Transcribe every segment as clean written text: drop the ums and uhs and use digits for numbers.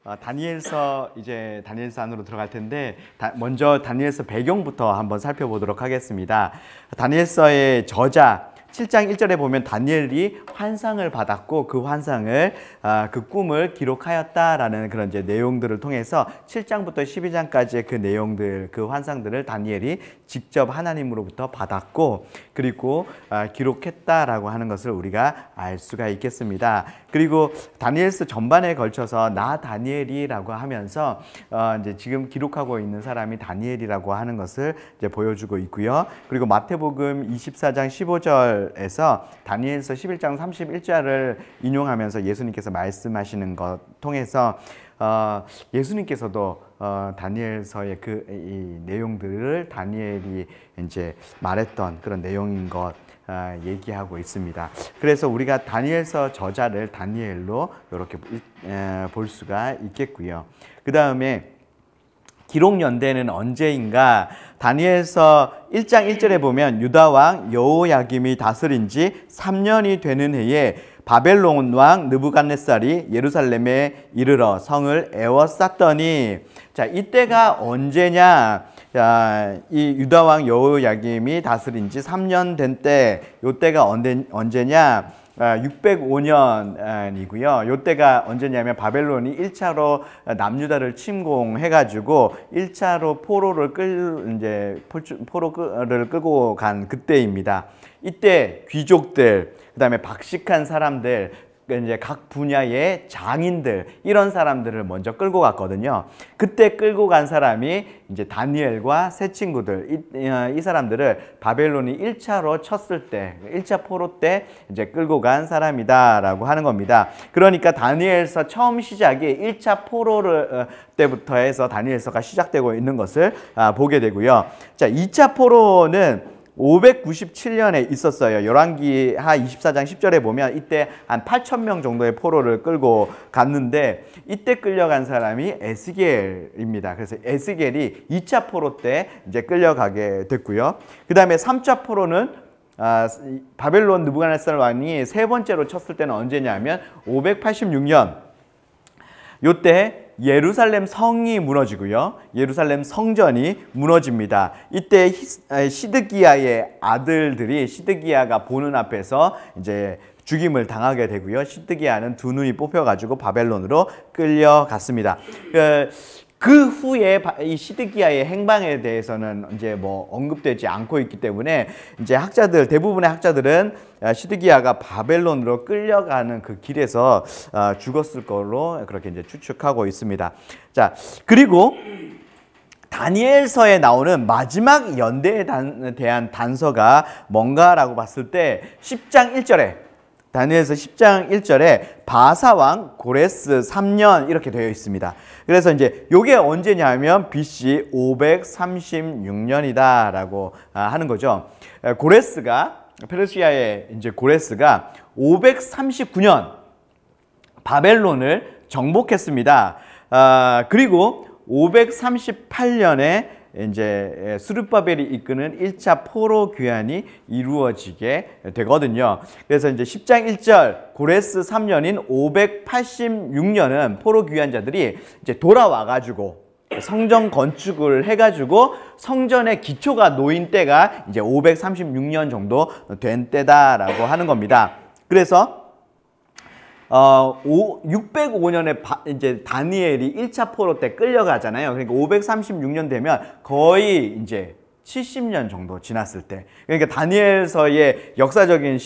다니엘서 이제 다니엘서 안으로 들어갈 텐데 먼저 다니엘서 배경부터 한번 살펴보도록 하겠습니다. 다니엘서의 저자 7장 1절에 보면 다니엘이 환상을 받았고 그 환상을 그 꿈을 기록하였다라는 그런 이제 내용들을 통해서 7장부터 12장까지의 그 내용들, 그 환상들을 다니엘이 직접 하나님으로부터 받았고 그리고 기록했다라고 하는 것을 우리가 알 수가 있겠습니다. 그리고 다니엘서 전반에 걸쳐서 나 다니엘이라고 하면서 이제 지금 기록하고 있는 사람이 다니엘이라고 하는 것을 이제 보여주고 있고요. 그리고 마태복음 24장 15절에서 다니엘서 11장 31절을 인용하면서 예수님께서 말씀하시는 것 통해서 예수님께서도 다니엘서의 이 내용들을 다니엘이 이제 말했던 그런 내용인 것 얘기하고 있습니다. 그래서 우리가 다니엘서 저자를 다니엘로 이렇게 볼 수가 있겠고요. 그 다음에 기록 연대는 언제인가? 다니엘서 1장 1절에 보면 유다 왕 여호야김이 다스린 지 3년이 되는 해에 바벨론 왕 느부갓네살이 예루살렘에 이르러 성을 에워쌌더니, 자, 이때가 언제냐? 자, 이 유다 왕 여호야김이 다스린 지 3년 된 때, 요때가 언제냐? 605년이고요. 요때가 언제냐면 바벨론이 1차로 남유다를 침공해가지고 1차로 포로를 끌고 간 그때입니다. 이때 귀족들, 그 다음에 박식한 사람들, 이제 각 분야의 장인들, 이런 사람들을 먼저 끌고 갔거든요. 그때 끌고 간 사람이 이제 다니엘과 세 친구들, 이 사람들을 바벨론이 1차로 쳤을 때, 1차 포로 때 이제 끌고 간 사람이다라고 하는 겁니다. 그러니까 다니엘서 처음 시작이 1차 포로를 때부터 해서 다니엘서가 시작되고 있는 것을 보게 되고요. 자, 2차 포로는 597년에 있었어요. 열왕기하 24장 10절에 보면 이때 한 8,000명 정도의 포로를 끌고 갔는데 이때 끌려간 사람이 에스겔입니다. 그래서 에스겔이 2차 포로 때 이제 끌려가게 됐고요. 그 다음에 3차 포로는 바벨론 느부갓네살 왕이 세 번째로 쳤을 때는 언제냐면 586년. 요때 예루살렘 성이 무너지고요. 예루살렘 성전이 무너집니다. 이때 시드기야의 아들들이 시드기야가 보는 앞에서 이제 죽임을 당하게 되고요. 시드기야는 두 눈이 뽑혀가지고 바벨론으로 끌려갔습니다. 그 후에 이 시드기야의 행방에 대해서는 이제 뭐 언급되지 않고 있기 때문에 이제 대부분의 학자들은 시드기야가 바벨론으로 끌려가는 그 길에서 죽었을 걸로 그렇게 이제 추측하고 있습니다. 자, 그리고 다니엘서에 나오는 마지막 연대에 대한 단서가 뭔가라고 봤을 때 10장 1절에 다니엘서 10장 1절에 바사왕 고레스 3년 이렇게 되어 있습니다. 그래서 이제 요게 언제냐면 BC 536년이다라고 하는 거죠. 페르시아의 이제 고레스가 539년 바벨론을 정복했습니다. 그리고 538년에 이제 수르바벨이 이끄는 1차 포로 귀환이 이루어지게 되거든요. 그래서 이제 10장 1절 고레스 3년인 586년은 포로 귀환자들이 이제 돌아와가지고 성전 건축을 해가지고 성전의 기초가 놓인 때가 이제 536년 정도 된 때다라고 하는 겁니다. 그래서 605년에 이제 다니엘이 1차 포로 때 끌려가잖아요. 그러니까 536년 되면 거의 이제 70년 정도 지났을 때, 그러니까 다니엘서의 역사적인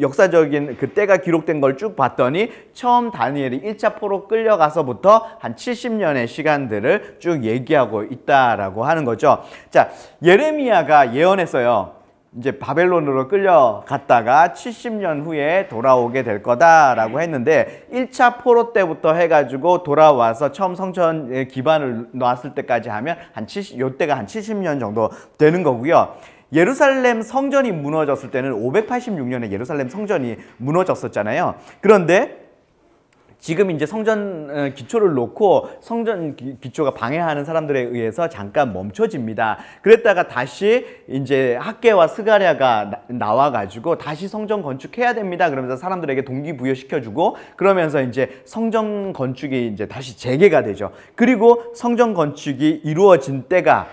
역사적인 그 때가 기록된 걸 쭉 봤더니 처음 다니엘이 1차 포로 끌려가서부터 한 70년의 시간들을 쭉 얘기하고 있다라고 하는 거죠. 자, 예레미야가 예언했어요. 이제 바벨론으로 끌려갔다가 70년 후에 돌아오게 될 거다라고 했는데 1차 포로 때부터 해가지고 돌아와서 처음 성전 기반을 놨을 때까지 하면 요때가 한 70년 정도 되는 거고요. 예루살렘 성전이 무너졌을 때는 586년에 예루살렘 성전이 무너졌었잖아요. 그런데 지금 이제 성전 기초를 놓고 성전 기초가 방해하는 사람들에 의해서 잠깐 멈춰집니다. 그랬다가 다시 이제 학개와 스가랴가 나와가지고 다시 성전 건축해야 됩니다. 그러면서 사람들에게 동기부여시켜주고 그러면서 이제 성전 건축이 이제 다시 재개가 되죠. 그리고 성전 건축이 이루어진 때가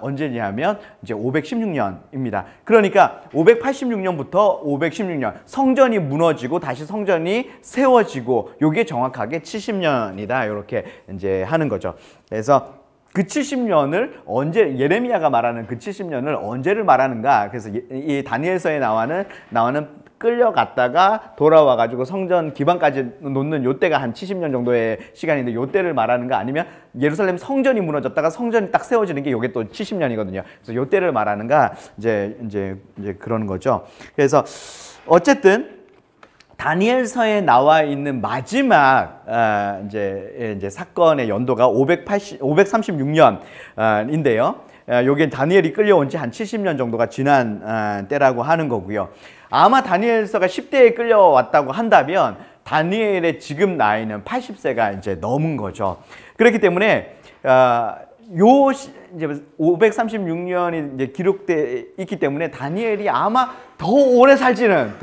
언제냐면 이제 516년입니다. 그러니까 586년부터 516년 성전이 무너지고 다시 성전이 세워지고 요게 정확하게 70년이다. 이렇게 이제 하는 거죠. 그래서 그 70년을 언제 예레미야가 말하는 그 70년을 언제를 말하는가? 그래서 이 다니엘서에 나오는 끌려갔다가 돌아와가지고 성전 기반까지 놓는 요때가 한 70년 정도의 시간인데 요때를 말하는가 아니면 예루살렘 성전이 무너졌다가 성전이 딱 세워지는 게 요게 또 70년이거든요. 그래서 요때를 말하는가 이제 그런 거죠. 그래서 어쨌든 다니엘서에 나와 있는 마지막 이제 사건의 연도가 536년인데요. 요게 다니엘이 끌려온 지 한 70년 정도가 지난 때라고 하는 거고요. 아마 다니엘서가 10대에 끌려왔다고 한다면 다니엘의 지금 나이는 80세가 이제 넘은 거죠. 그렇기 때문에 이제 536년이 이제 기록돼 있기 때문에 다니엘이 아마 더 오래 살지는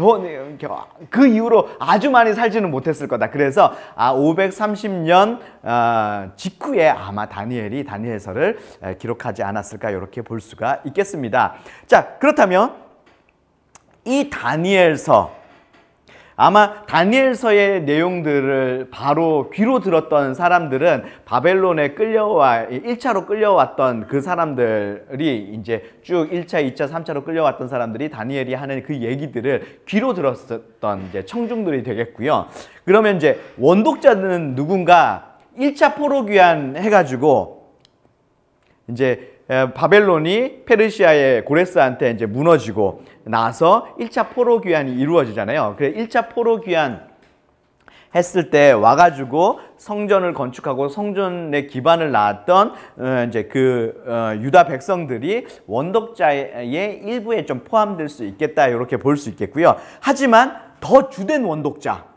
그 이후로 아주 많이 살지는 못했을 거다. 그래서 530년 직후에 아마 다니엘이 다니엘서를 기록하지 않았을까 이렇게 볼 수가 있겠습니다. 자, 그렇다면 이 다니엘서 아마 다니엘서의 내용들을 바로 귀로 들었던 사람들은 바벨론에 1차로 끌려왔던 그 사람들이 이제 쭉 1차, 2차, 3차로 끌려왔던 사람들이 다니엘이 하는 그 얘기들을 귀로 들었었던 이제 청중들이 되겠고요. 그러면 이제 원독자는 누군가 1차 포로귀환 해가지고 이제 바벨론이 페르시아의 고레스한테 이제 무너지고 나서 1차 포로 귀환이 이루어지잖아요. 그래 1차 포로 귀환 했을 때 와가지고 성전을 건축하고 성전의 기반을 낳았던 이제 유다 백성들이 원독자의 일부에 좀 포함될 수 있겠다 이렇게 볼 수 있겠고요. 하지만 더 주된 원독자들은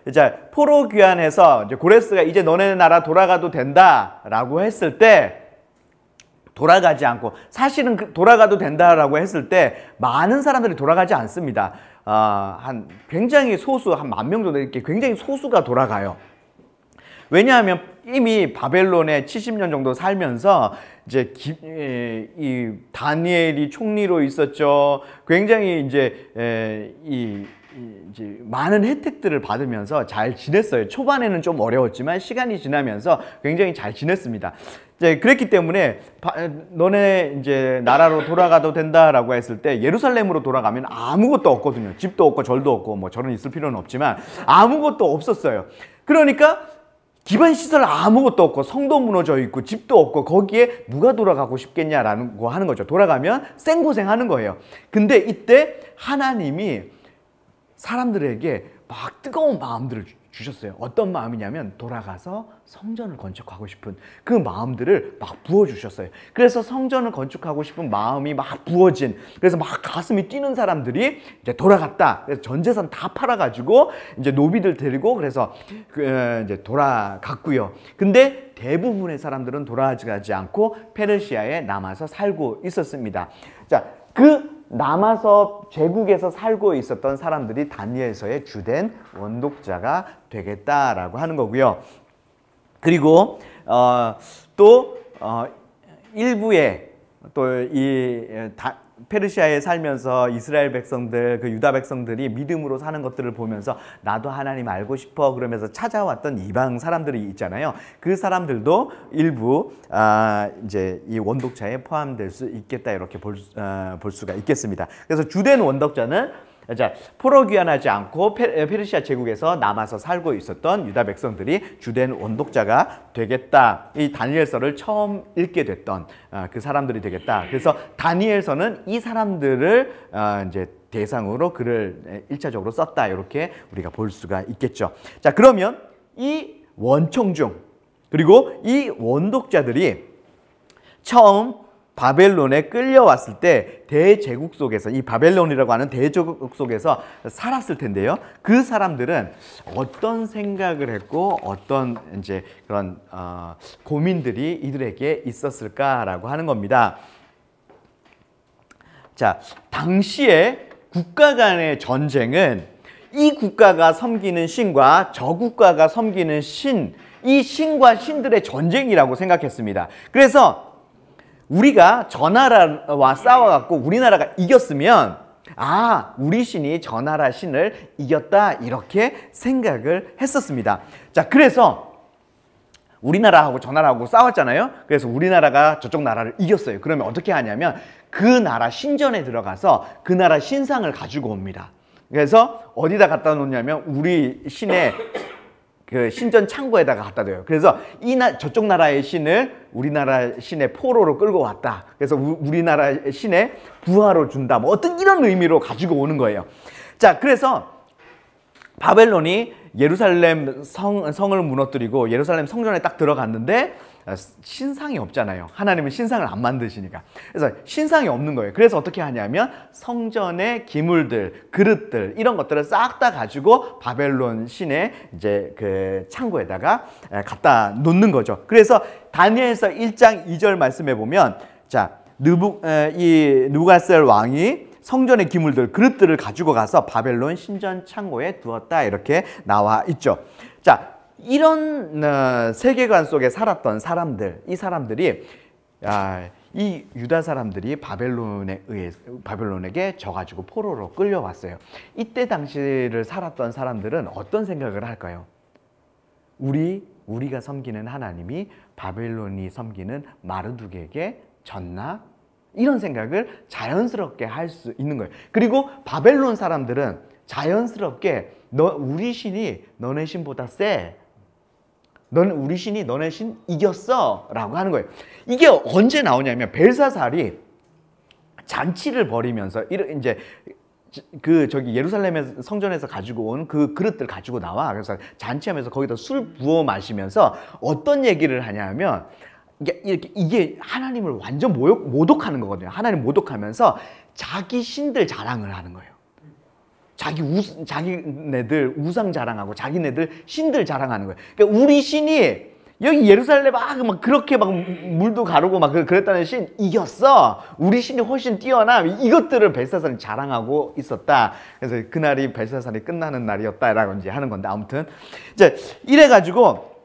이제 포로 귀환해서 이제 고레스가 이제 너네 나라 돌아가도 된다라고 했을 때 돌아가지 않고 사실은 돌아가도 된다라고 했을 때 많은 사람들이 돌아가지 않습니다. 한 굉장히 소수 한 10,000명 정도 이렇게 굉장히 소수가 돌아가요. 왜냐하면 이미 바벨론에 70년 정도 살면서 이제 이 다니엘이 총리로 있었죠. 굉장히 이제 이제 많은 혜택들을 받으면서 잘 지냈어요. 초반에는 좀 어려웠지만 시간이 지나면서 굉장히 잘 지냈습니다. 이제 그랬기 때문에 너네 이제 나라로 돌아가도 된다라고 했을 때 예루살렘으로 돌아가면 아무것도 없거든요. 집도 없고 절도 없고 뭐 절은 있을 필요는 없지만 아무것도 없었어요. 그러니까 기반 시설 아무것도 없고 성도 무너져 있고 집도 없고 거기에 누가 돌아가고 싶겠냐라는 거 하는 거죠. 돌아가면 생고생하는 거예요. 근데 이때 하나님이 사람들에게 막 뜨거운 마음들을 주셨어요. 어떤 마음이냐면 돌아가서 성전을 건축하고 싶은 그 마음들을 막 부어주셨어요. 그래서 성전을 건축하고 싶은 마음이 막 부어진, 그래서 막 가슴이 뛰는 사람들이 이제 돌아갔다. 그래서 전 재산 다 팔아가지고 이제 노비들 데리고 그래서 이제 돌아갔고요. 근데 대부분의 사람들은 돌아가지 않고 페르시아에 남아서 살고 있었습니다. 자, 그 남아서 제국에서 살고 있었던 사람들이 다니엘서의 주된 원독자가 되겠다라고 하는 거고요. 그리고 또 일부의 또 이 페르시아에 살면서 이스라엘 백성들, 그 유다 백성들이 믿음으로 사는 것들을 보면서 나도 하나님 알고 싶어 그러면서 찾아왔던 이방 사람들이 있잖아요. 그 사람들도 일부 이제 이 원독자에 포함될 수 있겠다 이렇게 볼 수가 있겠습니다. 그래서 주된 원독자는 자, 포로 귀환하지 않고 페르시아 제국에서 남아서 살고 있었던 유다 백성들이 주된 원독자가 되겠다. 이 다니엘서를 처음 읽게 됐던 그 사람들이 되겠다. 그래서 다니엘서는 이 사람들을 이제 대상으로 글을 1차적으로 썼다. 이렇게 우리가 볼 수가 있겠죠. 자, 그러면 이 원청중 그리고 이 원독자들이 처음 바벨론에 끌려왔을 때 대제국 속에서, 이 바벨론이라고 하는 대제국 속에서 살았을 텐데요. 그 사람들은 어떤 생각을 했고 어떤 이제 그런 고민들이 이들에게 있었을까라고 하는 겁니다. 자, 당시에 국가 간의 전쟁은 이 국가가 섬기는 신과 저 국가가 섬기는 신, 이 신과 신들의 전쟁이라고 생각했습니다. 그래서 우리가 저 나라와 싸워갖고 우리나라가 이겼으면 우리 신이 저 나라 신을 이겼다, 이렇게 생각을 했었습니다. 자, 그래서 우리나라하고 저 나라하고 싸웠잖아요. 그래서 우리나라가 저쪽 나라를 이겼어요. 그러면 어떻게 하냐면 그 나라 신전에 들어가서 그 나라 신상을 가지고 옵니다. 그래서 어디다 갖다 놓냐면 우리 신의 그 신전 창고에다가 갖다 둬요. 그래서 저쪽 나라의 신을 우리나라 신의 포로로 끌고 왔다. 그래서 우리나라 신의 부하로 준다. 뭐 어떤 이런 의미로 가지고 오는 거예요. 자, 그래서 바벨론이 예루살렘 성을 무너뜨리고 예루살렘 성전에 딱 들어갔는데 신상이 없잖아요. 하나님은 신상을 안 만드시니까. 그래서 신상이 없는 거예요. 그래서 어떻게 하냐면 성전의 기물들, 그릇들, 이런 것들을 싹 다 가지고 바벨론 신의 이제 그 창고에다가 갖다 놓는 거죠. 그래서 다니엘서 1장 2절 말씀해 보면, 자, 느부갓네살 왕이 성전의 기물들, 그릇들을 가지고 가서 바벨론 신전 창고에 두었다, 이렇게 나와 있죠. 자, 이런 세계관 속에 살았던 사람들, 이 사람들이 이 유다 사람들이 바벨론에게 져가지고 포로로 끌려왔어요. 이때 당시를 살았던 사람들은 어떤 생각을 할까요? 우리가 섬기는 하나님이 바벨론이 섬기는 마르둑에게 졌나? 이런 생각을 자연스럽게 할 수 있는 거예요. 그리고 바벨론 사람들은 자연스럽게 우리 신이 너네 신보다 세. 우리 신이 너네 신 이겼어 라고 하는 거예요. 이게 언제 나오냐면 벨사살이 잔치를 벌이면서 이제 저기 예루살렘 성전에서 가지고 온 그 그릇들 가지고 나와. 그래서 잔치하면서 거기다 술 부어 마시면서 어떤 얘기를 하냐면 이게 하나님을 완전 모독하는 거거든요. 하나님 모독하면서 자기 신들 자랑을 하는 거예요. 자기네들 우상 자랑하고 자기네들 신들 자랑하는 거예요. 그러니까 우리 신이 여기 예루살렘 막 그렇게 막 물도 가르고 막 그랬다는 신 이겼어. 우리 신이 훨씬 뛰어나. 이것들을 벨사살이 자랑하고 있었다. 그래서 그날이 벨사살이 끝나는 날이었다라고 이제 하는 건데, 아무튼 이제 이래가지고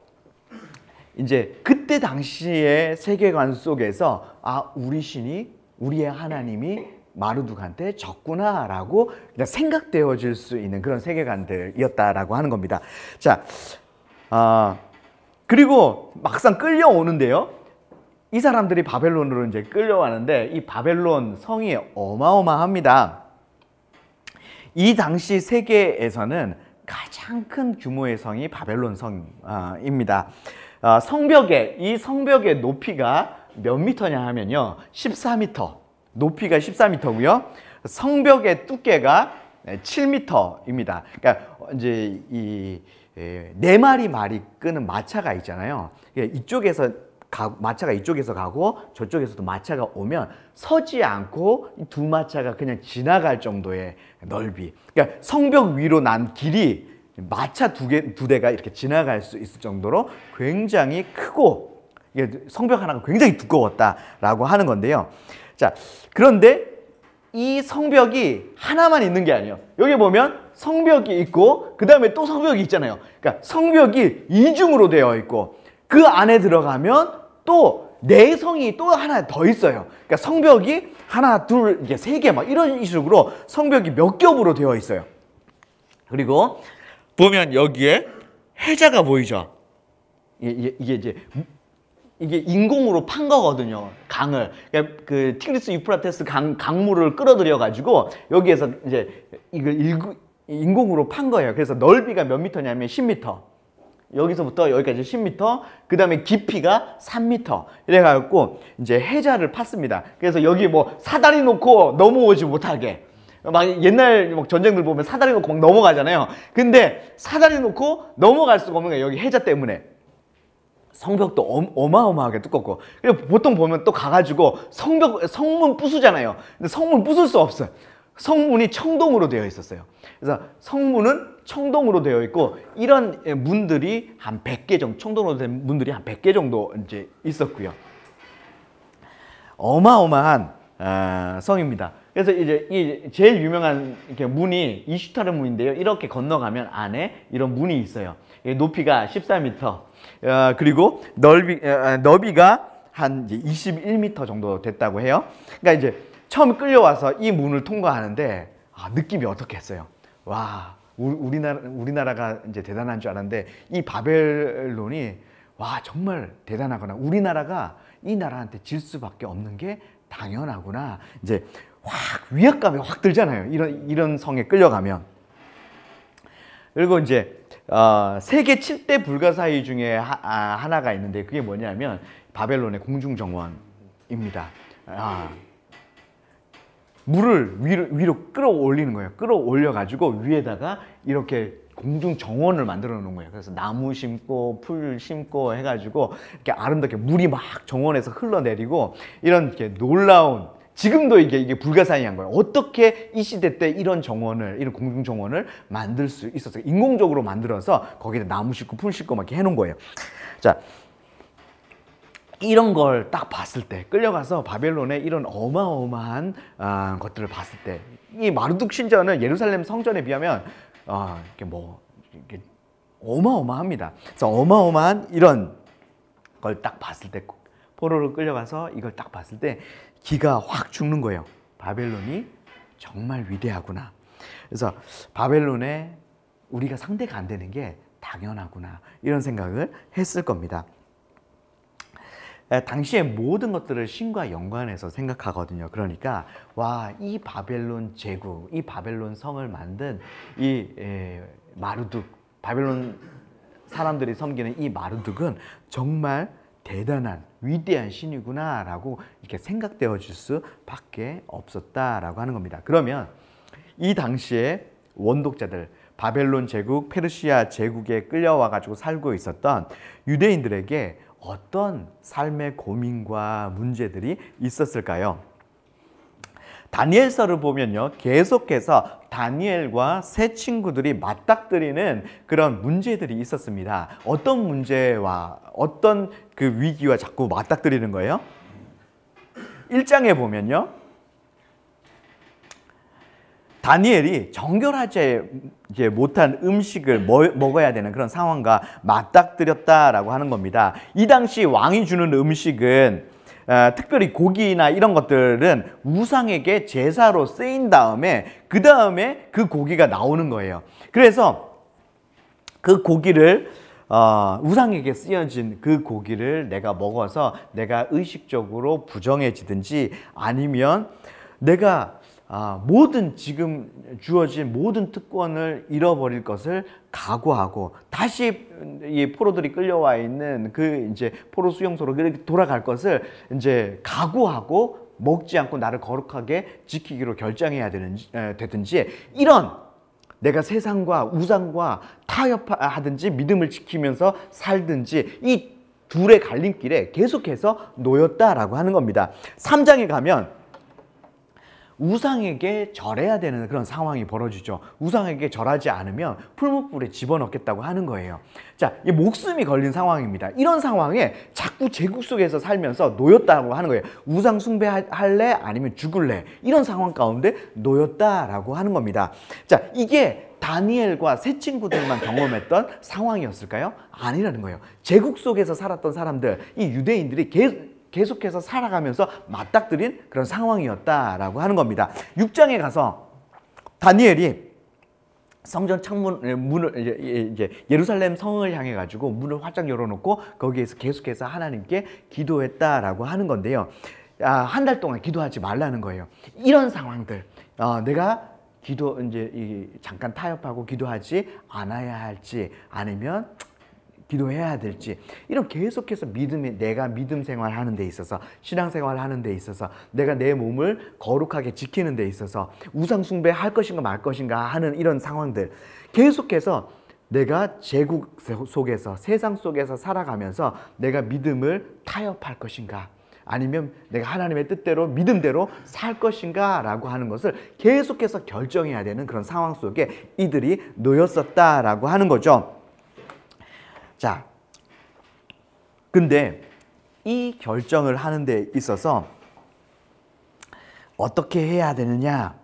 이제 그때 당시의 세계관 속에서 우리의 하나님이 마르둑한테 졌구나라고 그냥 생각되어질 수 있는 그런 세계관들이었다라고 하는 겁니다. 자, 그리고 막상 끌려오는데요. 이 사람들이 바벨론으로 이제 끌려왔는데 이 바벨론 성이 어마어마합니다. 이 당시 세계에서는 가장 큰 규모의 성이 바벨론 성입니다. 이 성벽의 높이가 몇 미터냐 하면요, 14미터. 높이가 14미터고요. 성벽의 두께가 7미터입니다. 그러니까 이제 네 마리 말이 끄는 마차가 있잖아요. 이쪽에서 마차가 이쪽에서 가고 저쪽에서도 마차가 오면 서지 않고 두 마차가 그냥 지나갈 정도의 넓이. 그러니까 성벽 위로 난 길이 마차 두 대가 이렇게 지나갈 수 있을 정도로 굉장히 크고 성벽 하나가 굉장히 두꺼웠다라고 하는 건데요. 자, 그런데 이 성벽이 하나만 있는 게 아니에요. 여기 보면 성벽이 있고 그 다음에 또 성벽이 있잖아요. 그러니까 성벽이 이중으로 되어 있고 그 안에 들어가면 또 내성이 또 하나 더 있어요. 그러니까 성벽이 하나, 둘, 이게 세 개 막 이런 식으로 성벽이 몇 겹으로 되어 있어요. 그리고 보면 여기에 해자가 보이죠. 이게 인공으로 판 거거든요. 강을. 그러니까 그 티그리스 유프라테스 강물을 끌어들여 가지고 여기에서 이제 이걸 인공으로 판 거예요. 그래서 넓이가 몇 미터냐면 10미터. 여기서부터 여기까지 10미터. 그 다음에 깊이가 3미터. 이래가지고 이제 해자를 팠습니다. 그래서 여기 뭐 사다리 놓고 넘어오지 못하게. 막 옛날 막 전쟁들 보면 사다리 놓고 막 넘어가잖아요. 근데 사다리 놓고 넘어갈 수가 없는 거예요. 여기 해자 때문에. 성벽도 어마어마하게 두껍고, 그리고 보통 보면 또 가가지고 성문 부수잖아요. 근데 성문 부술 수 없어요. 성문이 청동으로 되어 있었어요. 그래서 성문은 청동으로 되어 있고, 이런 문들이 한 100개 정도, 청동으로 된 문들이 한 100개 정도 이제 있었고요. 어마어마한 성입니다. 그래서 이제 이 제일 유명한 이렇게 문이 이슈타르 문인데요. 이렇게 건너가면 안에 이런 문이 있어요. 높이가 14m, 그리고 너비가 한 21m 정도 됐다고 해요. 그러니까 이제 처음 끌려와서 이 문을 통과하는데 느낌이 어떻겠어요? 와, 우리나라가 이제 대단한 줄 알았는데, 이 바벨론이 와 정말 대단하구나. 우리나라가 이 나라한테 질 수밖에 없는 게 당연하구나. 이제 확 위압감이 확 들잖아요. 이런 성에 끌려가면. 그리고 이제 세계 7대 불가사의 중에 하나가 있는데, 그게 뭐냐면 바벨론의 공중정원입니다. 물을 위로 끌어올리는 거예요. 끌어올려가지고 위에다가 이렇게 공중정원을 만들어 놓은 거예요. 그래서 나무 심고 풀 심고 해가지고 이렇게 아름답게 물이 막 정원에서 흘러내리고, 이런 이렇게 놀라운, 지금도 이게 불가사의한 거예요. 어떻게 이 시대 때 이런 정원을, 이런 공중정원을 만들 수 있었어요? 인공적으로 만들어서 거기다 나무 심고 풀 심고 막 이렇게 해놓은 거예요. 자, 이런 걸 딱 봤을 때, 끌려가서 바벨론의 이런 어마어마한 것들을 봤을 때, 이 마르둑 신전은 예루살렘 성전에 비하면 이렇게 어마어마합니다. 그래서 어마어마한 이런 걸 딱 봤을 때, 포로로 끌려가서 이걸 딱 봤을 때 기가 확 죽는 거예요. 바벨론이 정말 위대하구나. 그래서 바벨론에 우리가 상대가 안 되는 게 당연하구나, 이런 생각을 했을 겁니다. 당시에 모든 것들을 신과 연관해서 생각하거든요. 그러니까 와, 이 바벨론 제국, 이 바벨론 성을 만든 이 마르둑, 바벨론 사람들이 섬기는 이 마르둑은 정말 대단한 위대한 신이구나 라고 이렇게 생각되어 줄 수밖에 없었다라고 하는 겁니다. 그러면 이 당시에 원독자들, 바벨론 제국, 페르시아 제국에 끌려와 가지고 살고 있었던 유대인들에게 어떤 삶의 고민과 문제들이 있었을까요? 다니엘서를 보면요, 계속해서 다니엘과 세 친구들이 맞닥뜨리는 그런 문제들이 있었습니다. 어떤 문제와 어떤 그 위기와 자꾸 맞닥뜨리는 거예요? 1장에 보면요, 다니엘이 정결하지 못한 음식을 먹어야 되는 그런 상황과 맞닥뜨렸다라고 하는 겁니다. 이 당시 왕이 주는 음식은 특별히 고기나 이런 것들은 우상에게 제사로 쓰인 다음에 그 다음에 그 고기가 나오는 거예요. 그래서 그 고기를 우상에게 쓰여진 그 고기를 내가 먹어서 내가 의식적으로 부정해지든지, 아니면 내가 모든 지금 주어진 모든 특권을 잃어버릴 것을 각오하고 다시 이 포로들이 끌려와 있는 그 이제 포로 수용소로 돌아갈 것을 이제 각오하고 먹지 않고 나를 거룩하게 지키기로 결정해야 되든지, 이런 내가 세상과 우상과 타협하든지 믿음을 지키면서 살든지, 이 둘의 갈림길에 계속해서 놓였다라고 하는 겁니다. 3장에 가면 우상에게 절해야 되는 그런 상황이 벌어지죠. 우상에게 절하지 않으면 풀무불에 집어넣겠다고 하는 거예요. 자, 이 목숨이 걸린 상황입니다. 이런 상황에 자꾸 제국 속에서 살면서 놓였다고 하는 거예요. 우상 숭배할래? 아니면 죽을래? 이런 상황 가운데 놓였다라고 하는 겁니다. 자, 이게 다니엘과 세 친구들만 경험했던 상황이었을까요? 아니라는 거예요. 제국 속에서 살았던 사람들, 이 유대인들이 계속해서 살아가면서 맞닥뜨린 그런 상황이었다라고 하는 겁니다. 6장에 가서 다니엘이 성전 문을 이제 예루살렘 성을 향해 가지고 문을 활짝 열어놓고 거기에서 계속해서 하나님께 기도했다라고 하는 건데요. 한 달 동안 기도하지 말라는 거예요. 이런 상황들, 내가 잠깐 타협하고 기도하지 않아야 할지, 아니면 기도해야 될지, 이런 계속해서 내가 믿음 생활하는 데 있어서, 신앙 생활하는 데 있어서, 내가 내 몸을 거룩하게 지키는 데 있어서 우상 숭배할 것인가 말 것인가 하는 이런 상황들, 계속해서 내가 제국 속에서 세상 속에서 살아가면서 내가 믿음을 타협할 것인가 아니면 내가 하나님의 뜻대로 믿음대로 살 것인가 라고 하는 것을 계속해서 결정해야 되는 그런 상황 속에 이들이 놓였었다라고 하는 거죠. 자, 근데 이 결정을 하는 데 있어서 어떻게 해야 되느냐?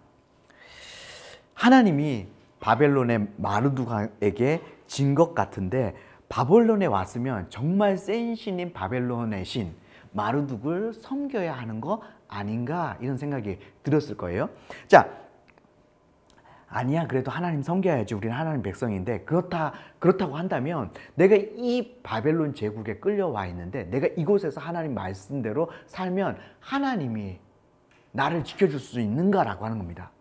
하나님이 바벨론의 마르두각에게 진 것 같은데 바벨론에 왔으면 정말 센 신인 바벨론의 신 마르둑을 섬겨야 하는 거 아닌가 이런 생각이 들었을 거예요. 자, 아니야 그래도 하나님 섬겨야지 우리는 하나님 백성인데 그렇다고 한다면 내가 이 바벨론 제국에 끌려와 있는데 내가 이곳에서 하나님 말씀대로 살면 하나님이 나를 지켜줄 수 있는가라고 하는 겁니다.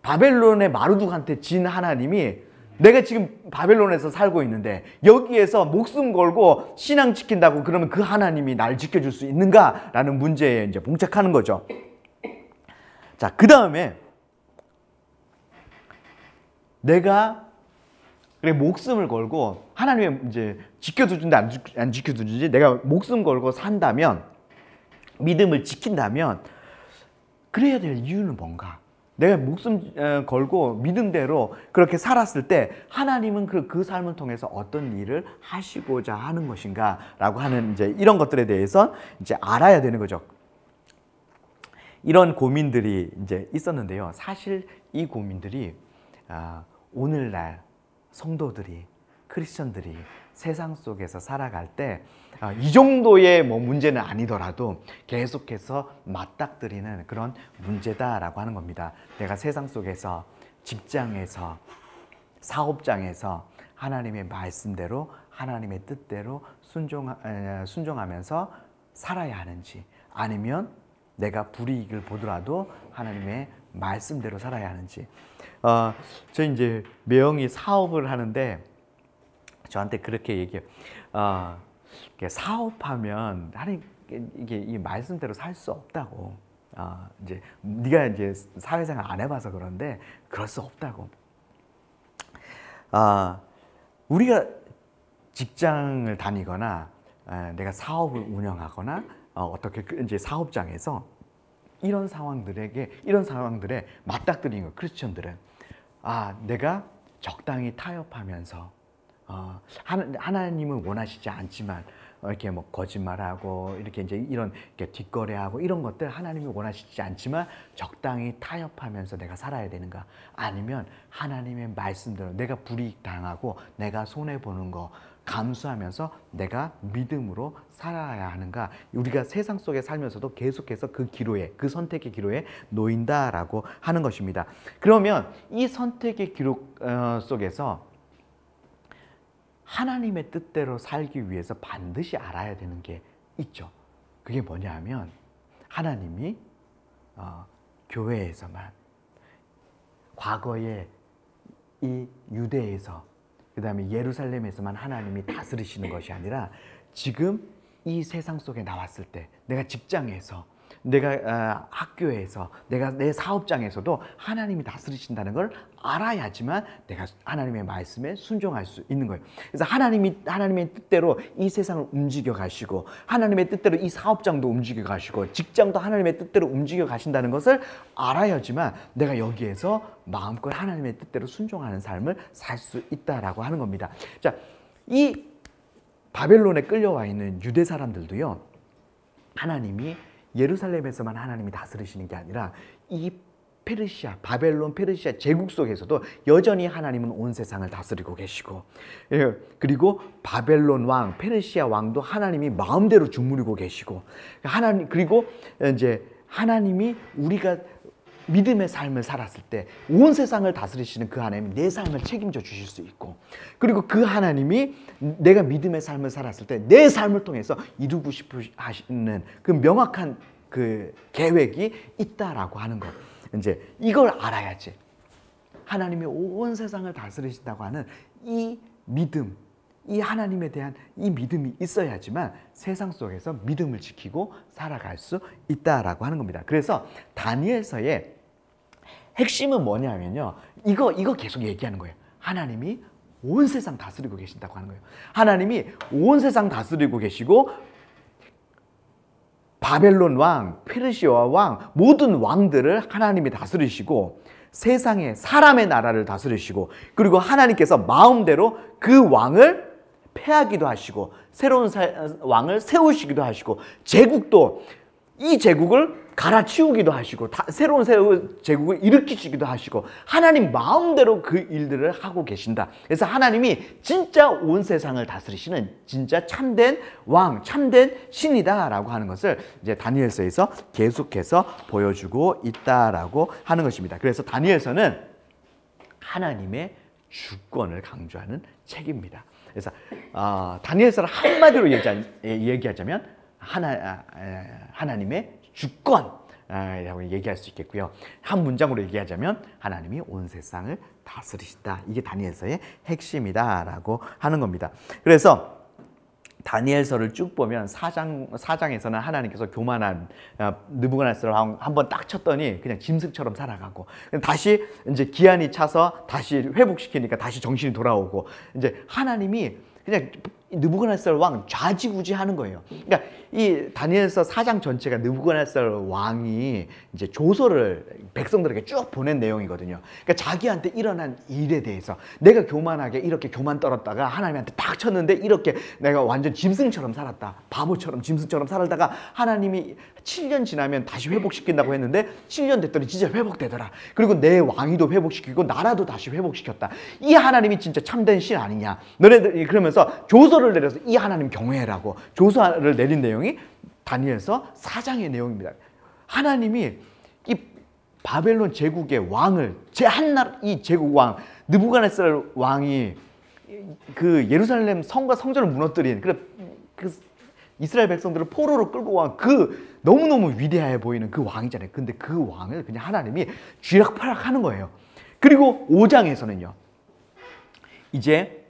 바벨론의 마르둑한테 진 하나님이 내가 지금 바벨론에서 살고 있는데 여기에서 목숨 걸고 신앙 지킨다고 그러면 그 하나님이 나를 지켜줄 수 있는가라는 문제에 이제 봉착하는 거죠. 자, 그 다음에 내가 그래 목숨을 걸고 하나님이 이제 지켜주든지 안 지켜주든지 내가 목숨 걸고 산다면 믿음을 지킨다면 그래야 될 이유는 뭔가? 내가 목숨 걸고 믿음대로 그렇게 살았을 때 하나님은 그 삶을 통해서 어떤 일을 하시고자 하는 것인가 라고 하는 이제 이런 것들에 대해서 이제 알아야 되는 거죠. 이런 고민들이 이제 있었는데요. 사실 이 고민들이 오늘날 성도들이 크리스천들이 세상 속에서 살아갈 때 이 정도의 뭐 문제는 아니더라도 계속해서 맞닥뜨리는 그런 문제다라고 하는 겁니다. 내가 세상 속에서 직장에서 사업장에서 하나님의 말씀대로 하나님의 뜻대로 순종하면서 살아야 하는지 아니면 내가 불이익을 보더라도 하나님의 말씀대로 살아야 하는지. 저 이제 매형이 사업을 하는데 저한테 그렇게 얘기해요. 사업하면 하나님 이게 이 말씀대로 살 수 없다고. 이제 네가 이제 사회생활 안 해봐서 그런데 그럴 수 없다고. 우리가 직장을 다니거나 내가 사업을 운영하거나 어떻게 이제 사업장에서 이런 상황들에 맞닥뜨리는 거예요. 크리스천들은 내가 적당히 타협하면서 하나님은 원하시지 않지만 이렇게 뭐 거짓말하고 이렇게 이제 이런 이렇게 뒷거래하고 이런 것들 하나님이 원하시지 않지만 적당히 타협하면서 내가 살아야 되는가? 아니면 하나님의 말씀대로 내가 불이익 당하고 내가 손해 보는 거 감수하면서 내가 믿음으로 살아야 하는가? 우리가 세상 속에 살면서도 계속해서 그 선택의 기로에 놓인다라고 하는 것입니다. 그러면 이 선택의 기로 속에서 하나님의 뜻대로 살기 위해서 반드시 알아야 되는 게 있죠. 그게 뭐냐 하면 하나님이 교회에서만 과거에 이 유대에서 그 다음에 예루살렘에서만 하나님이 다스리시는 것이 아니라 지금 이 세상 속에 나왔을 때 내가 직장에서 내가 학교에서 내가 내 사업장에서도 하나님이 다스리신다는 걸 알아야지만 내가 하나님의 말씀에 순종할 수 있는 거예요. 그래서 하나님의 뜻대로 이 세상을 움직여 가시고 하나님의 뜻대로 이 사업장도 움직여 가시고 직장도 하나님의 뜻대로 움직여 가신다는 것을 알아야지만 내가 여기에서 마음껏 하나님의 뜻대로 순종하는 삶을 살 수 있다라고 하는 겁니다. 자, 이 바벨론에 끌려와 있는 유대 사람들도요. 하나님이 예루살렘에서만 하나님이 다스리시는 게 아니라 이 바벨론 페르시아 제국 속에서도 여전히 하나님은 온 세상을 다스리고 계시고 그리고 바벨론 왕, 페르시아 왕도 하나님이 마음대로 주무르고 계시고 그리고 이제 하나님이 우리가 믿음의 삶을 살았을 때 온 세상을 다스리시는 그 하나님이 내 삶을 책임져 주실 수 있고 그리고 그 하나님이 내가 믿음의 삶을 살았을 때 내 삶을 통해서 이루고 싶어 하시는 그 명확한 그 계획이 있다라고 하는 것. 이제 이걸 알아야지 하나님이 온 세상을 다스리신다고 하는 이 믿음, 이 하나님에 대한 이 믿음이 있어야지만 세상 속에서 믿음을 지키고 살아갈 수 있다라고 하는 겁니다. 그래서 다니엘서의 핵심은 뭐냐면요. 이거 계속 얘기하는 거예요. 하나님이 온 세상 다스리고 계신다고 하는 거예요. 하나님이 온 세상 다스리고 계시고 바벨론 왕, 페르시아 왕, 모든 왕들을 하나님이 다스리시고 세상에 사람의 나라를 다스리시고 그리고 하나님께서 마음대로 그 왕을 패하기도 하시고 새로운 왕을 세우시기도 하시고 제국도 이 제국을 갈아치우기도 하시고 새로운 제국을 일으키시기도 하시고 하나님 마음대로 그 일들을 하고 계신다. 그래서 하나님이 진짜 온 세상을 다스리시는 진짜 참된 왕, 참된 신이다라고 하는 것을 이제 다니엘서에서 계속해서 보여주고 있다라고 하는 것입니다. 그래서 다니엘서는 하나님의 주권을 강조하는 책입니다. 그래서 다니엘서를 한마디로 얘기하자면 하나님의 주권이라고 얘기할 수 있겠고요. 한 문장으로 얘기하자면 하나님이 온 세상을 다스리신다. 이게 다니엘서의 핵심이다라고 하는 겁니다. 그래서 다니엘서를 쭉 보면 4장에서는 하나님께서 교만한 느부갓네살을 한번 딱 쳤더니 그냥 짐승처럼 살아가고 다시 이제 기한이 차서 다시 회복시키니까 다시 정신이 돌아오고 이제 하나님이 그냥 느부갓네살 왕 좌지우지하는 거예요. 그러니까 이 다니엘서 4장 전체가 느부갓네살 왕이 이제 조서를 백성들에게 쭉 보낸 내용이거든요. 그러니까 자기한테 일어난 일에 대해서 내가 교만하게 이렇게 교만 떨었다가 하나님한테 딱 쳤는데 이렇게 내가 완전 짐승처럼 살았다. 바보처럼 짐승처럼 살다가 하나님이 7년 지나면 다시 회복시킨다고 했는데 7년 됐더니 진짜 회복되더라. 그리고 내 왕위도 회복시키고 나라도 다시 회복시켰다. 이 하나님이 진짜 참된 신 아니냐. 너네들 그러면서 조서를 내려서 이 하나님 경외해라고 조서를 내린 내용이 다니엘서 4장의 내용입니다. 하나님이 이 바벨론 제국의 왕을 이 제국 왕 느부갓네살 왕이 그 예루살렘 성과 성전을 무너뜨린 그 이스라엘 백성들을 포로로 끌고 간 그 너무너무 위대해 보이는 그 왕이잖아요. 근데 그 왕을 그냥 하나님이 쥐락펴락하는 거예요. 그리고 5장에서는요. 이제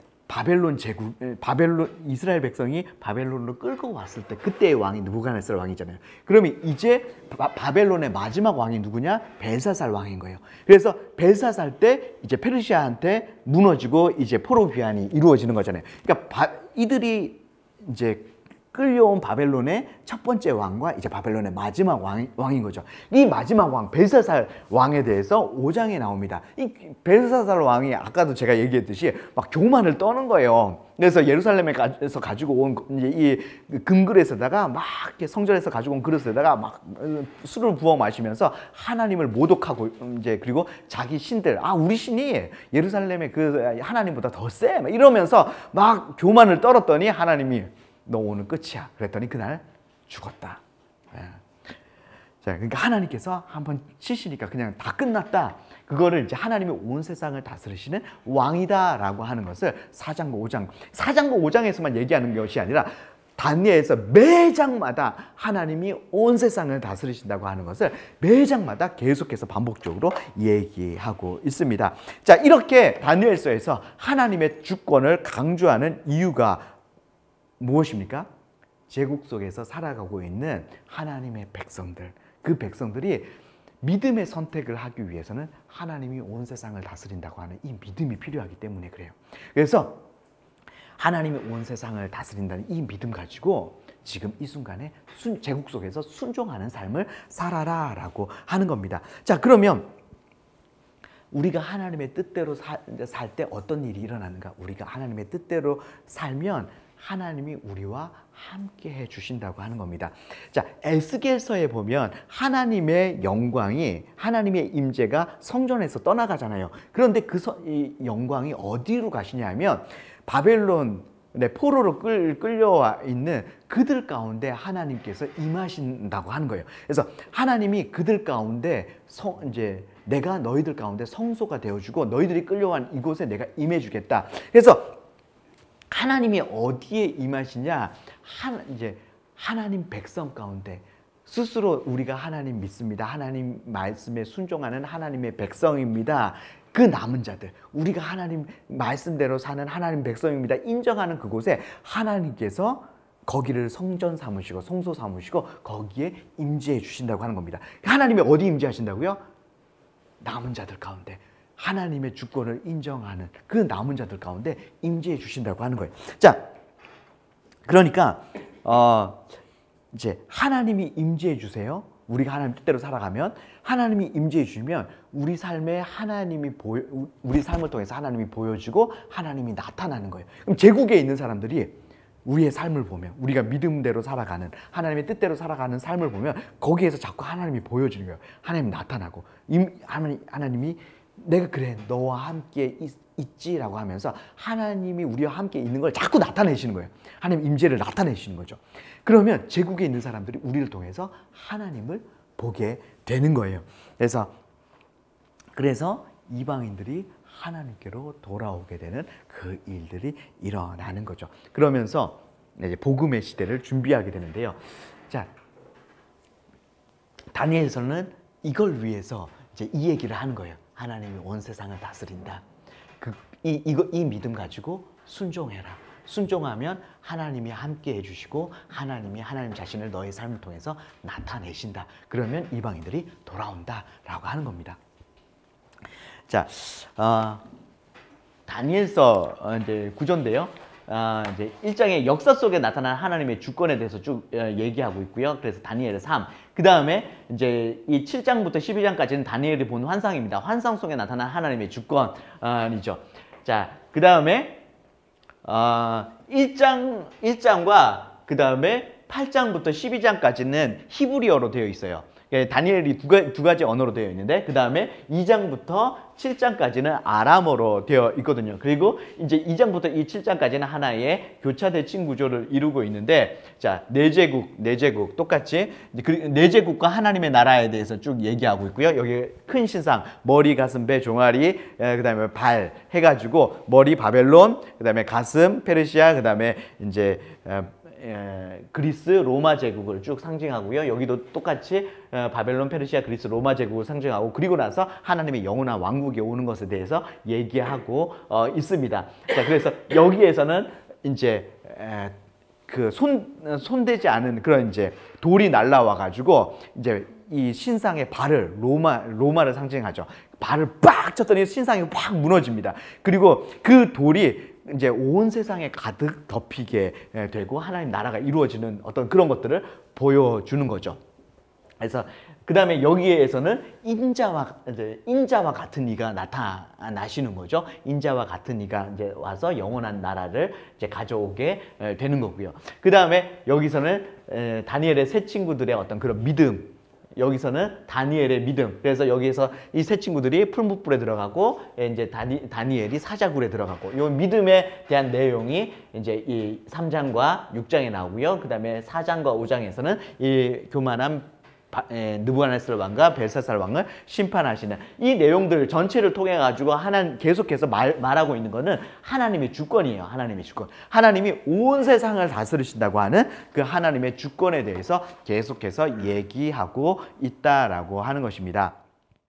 이스라엘 백성이 바벨론으로 끌고 왔을 때 그때의 왕이 느부갓네살 왕이잖아요. 그러면 이제 바벨론의 마지막 왕이 누구냐? 벨사살 왕인 거예요. 그래서 벨사살 때 이제 페르시아한테 무너지고 이제 포로 귀환이 이루어지는 거잖아요. 그러니까 이들이 이제 끌려온 바벨론의 첫 번째 왕과 이제 바벨론의 마지막 왕인 거죠. 이 마지막 왕 벨사살 왕에 대해서 5장에 나옵니다. 이 벨사살 왕이 아까도 제가 얘기했듯이 막 교만을 떠는 거예요. 그래서 예루살렘에서 가지고 온 이제 이 금그릇에다가 막 이렇게 성전에서 가지고 온 그릇에다가 막 술을 부어 마시면서 하나님을 모독하고 이제 그리고 자기 신들 우리 신이 예루살렘의 그 하나님보다 더 세 이러면서 막 교만을 떨었더니 하나님이 너 오늘 끝이야. 그랬더니 그날 죽었다. 자, 그러니까 하나님께서 한번 치시니까 그냥 다 끝났다. 그거를 이제 하나님이 온 세상을 다스리시는 왕이다라고 하는 것을 4장과 5장에서만 얘기하는 것이 아니라 다니엘서 매장마다 하나님이 온 세상을 다스리신다고 하는 것을 매장마다 계속해서 반복적으로 얘기하고 있습니다. 자, 이렇게 다니엘서에서 하나님의 주권을 강조하는 이유가 무엇입니까? 제국 속에서 살아가고 있는 하나님의 백성들, 그 백성들이 믿음의 선택을 하기 위해서는 하나님이 온 세상을 다스린다고 하는 이 믿음이 필요하기 때문에 그래요. 그래서 하나님이 온 세상을 다스린다는 이 믿음 가지고 지금 이 순간에 제국 속에서 순종하는 삶을 살아라라고 하는 겁니다. 자, 그러면 우리가 하나님의 뜻대로 살 때 어떤 일이 일어나는가? 우리가 하나님의 뜻대로 살면 하나님이 우리와 함께 해 주신다고 하는 겁니다. 자, 에스겔서에 보면 하나님의 영광이, 하나님의 임재가 성전에서 떠나가잖아요. 그런데 이 영광이 어디로 가시냐 하면 바벨론의 포로로 끌려와 있는 그들 가운데 하나님께서 임하신다고 하는 거예요. 그래서 하나님이 그들 가운데 이제 내가 너희들 가운데 성소가 되어주고 너희들이 끌려간 이곳에 내가 임해주겠다. 그래서 하나님이 어디에 임하시냐? 이제 하나님 백성 가운데 스스로 우리가 하나님 믿습니다. 하나님 말씀에 순종하는 하나님의 백성입니다. 그 남은 자들, 우리가 하나님 말씀대로 사는 하나님 백성입니다. 인정하는 그곳에 하나님께서 거기를 성전 삼으시고 성소 삼으시고 거기에 임재해 주신다고 하는 겁니다. 하나님이 어디 임재하신다고요? 남은 자들 가운데. 하나님의 주권을 인정하는 그 남은 자들 가운데 임재해 주신다고 하는 거예요. 자, 그러니까 이제 하나님이 임재해 주세요. 우리가 하나님 뜻대로 살아가면 하나님이 임재해 주시면 우리 삶에 우리 삶을 통해서 하나님이 보여지고 하나님이 나타나는 거예요. 그럼 제국에 있는 사람들이 우리의 삶을 보면 우리가 믿음대로 살아가는 하나님의 뜻대로 살아가는 삶을 보면 거기에서 자꾸 하나님이 보여지는 거예요. 하나님이 나타나고 하나님이 내가 그래 너와 함께 있지라고 하면서 하나님이 우리와 함께 있는 걸 자꾸 나타내시는 거예요. 하나님 임재를 나타내시는 거죠. 그러면 제국에 있는 사람들이 우리를 통해서 하나님을 보게 되는 거예요. 그래서 이방인들이 하나님께로 돌아오게 되는 그 일들이 일어나는 거죠. 그러면서 이제 복음의 시대를 준비하게 되는데요. 자, 다니엘서는 이걸 위해서 이제 이 얘기를 하는 거예요. 하나님이 온 세상을 다스린다. 이 믿음 가지고 순종해라. 순종하면 하나님이 함께 해주시고 하나님이 하나님 자신을 너의 삶을 통해서 나타내신다. 그러면 이방인들이 돌아온다라고 하는 겁니다. 자, 다니엘서 이제 구조인데요. 이제 1장의 역사 속에 나타난 하나님의 주권에 대해서 쭉 얘기하고 있고요. 그래서 다니엘 3. 그 다음에 이제 이 7장부터 12장까지는 다니엘이 본 환상입니다. 환상 속에 나타난 하나님의 주권이죠. 자, 그 다음에 1장과 그 다음에 8장부터 12장까지는 히브리어로 되어 있어요. 다니엘이 두 가지 언어로 되어 있는데 그 다음에 2장부터 7장까지는 아람어로 되어 있거든요. 그리고 이제 2장부터 이 7장까지는 하나의 교차대칭 구조를 이루고 있는데 자, 내제국 똑같이 내제국과 하나님의 나라에 대해서 쭉 얘기하고 있고요. 여기 큰 신상 머리, 가슴, 배, 종아리, 그다음에 발 해가지고 머리 바벨론, 그다음에 가슴 페르시아, 그다음에 이제 그리스 로마 제국을 쭉 상징하고요. 여기도 똑같이 바벨론, 페르시아, 그리스, 로마 제국을 상징하고 그리고 나서 하나님의 영원한 왕국이 오는 것에 대해서 얘기하고 있습니다. 자, 그래서 여기에서는 이제 그 손대지 않은 그런 이제 돌이 날라와 가지고 이제 이 신상의 발을 로마를 상징하죠. 발을 빡 쳤더니 신상이 확 무너집니다. 그리고 그 돌이 이제 온 세상에 가득 덮이게 되고 하나님 나라가 이루어지는 어떤 그런 것들을 보여주는 거죠. 그래서 그 다음에 여기에서는 인자와 같은 이가 나타나시는 거죠. 인자와 같은 이가 이제 와서 영원한 나라를 이제 가져오게 되는 거고요. 그 다음에 여기서는 다니엘의 세 친구들의 어떤 그런 믿음. 여기서는 다니엘의 믿음. 그래서 여기에서 이 세 친구들이 풀무불에 들어가고 이제 다니엘이 사자굴에 들어가고 이 믿음에 대한 내용이 이제 이 3장과 6장에 나오고요. 그다음에 4장과 5장에서는 이 교만한 느부갓네살 왕과 벨사살 왕을 심판하시는 이 내용들 전체를 통해 가지고 하나님 계속해서 말하고 있는 거는 하나님의 주권이에요. 하나님의 주권. 하나님이 온 세상을 다스리신다고 하는 그 하나님의 주권에 대해서 계속해서 얘기하고 있다라고 하는 것입니다.